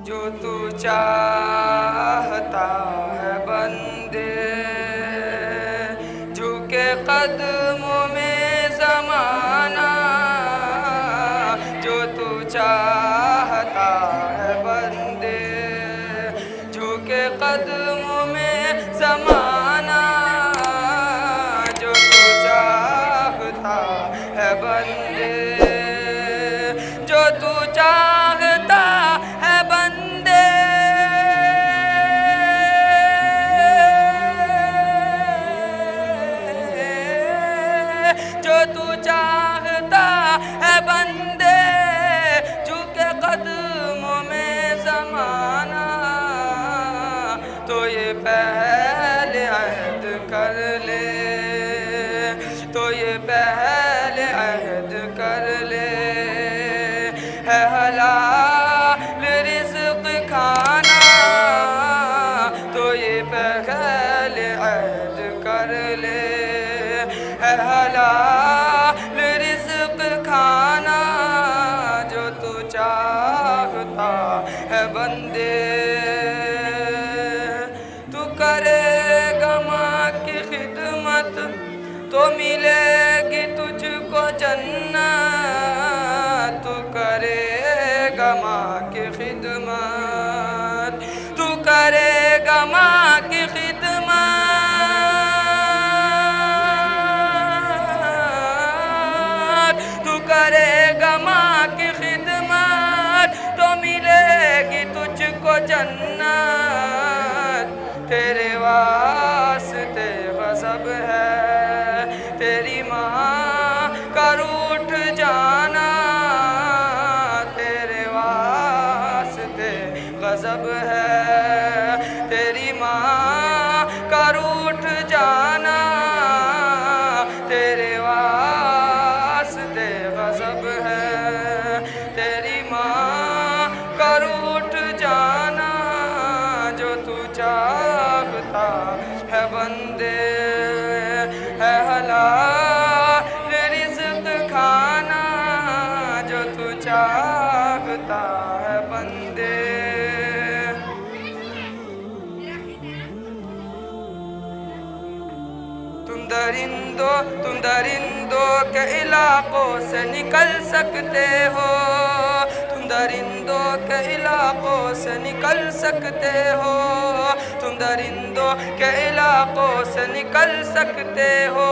جو تو چاہتا ہے بندے جھکے قدموں میں زمانہ، جو تو چاہتا ہے بندے جھکے قدموں میں زمانہ، جو تو چاہتا ہے بندے جو تو چاہتا ہے بندے جو تو چاہتا ہے بندے جھکے قدموں میں زمانہ، تو یہ پہلے عہد کر لے تو یہ پہلے عہد کر لے، ہے حلال رزق کھانا، تو یہ پہلے عہد کر لے، ہے حلال رزق کھانا، جو تو چاہتا ہے بندے، تو کرے گا ماں کی خدمت تو ملے گی تجھ کو جنت، تو کرے گا ماں کی خدمت تو کرے گا ماں کی خدمت، تو کرے گا ماں کی خدمت تو ملے گی تجھ کو جنت، تیرے واسطے غضب ہے تیری ماں کا روٹھ جانا، تیرے واسطے غضب ہے تیری ماں کا روٹھ جانا، تیرے واسطے غضب ہے تیری ماں کا روٹھ جانا، جو تو چاہتا ہے بندے ہے حلال رزق کھانا، جو تو چاہتا ہے بندے۔ تم درندوں کے علاقوں سے نکل سکتے ہو، تم درندوں کے علاقوں سے نکل سکتے ہو، تم درندوں کے علاقوں سے نکل سکتے ہو،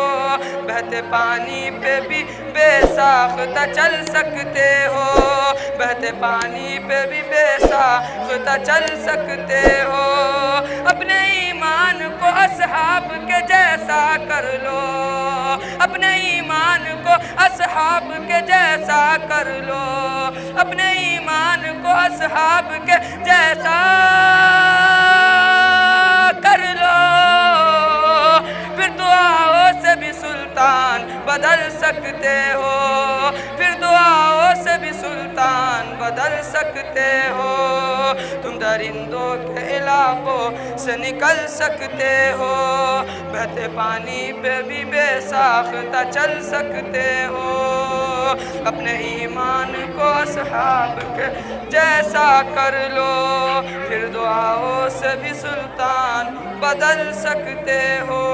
بہتے پانی پہ بھی بے ساختہ چل سکتے ہو، بہتے پانی پہ بھی بے ساختہ چل سکتے ہو، اپنے ایمان کو اصحاب کے جیسا کر لو، اپنے ایمان کو اصحاب کے جیسا کر لو، اپنے ایمان کو اصحاب کے جیسا کر لو، پھر دعاؤں سے بھی سلطان بدل سکتے ہو، پھر دعاؤں سے بھی سلطان بدل سکتے ہو، تم درندوں کے علاقوں سے نکل سکتے ہو، بہتے پانی پہ بھی بے ساختہ چل سکتے ہو، اپنے ایمان کو اصحاب کے جیسا کر لو، پھر دعاؤں سے بھی سلطان بدل سکتے ہو۔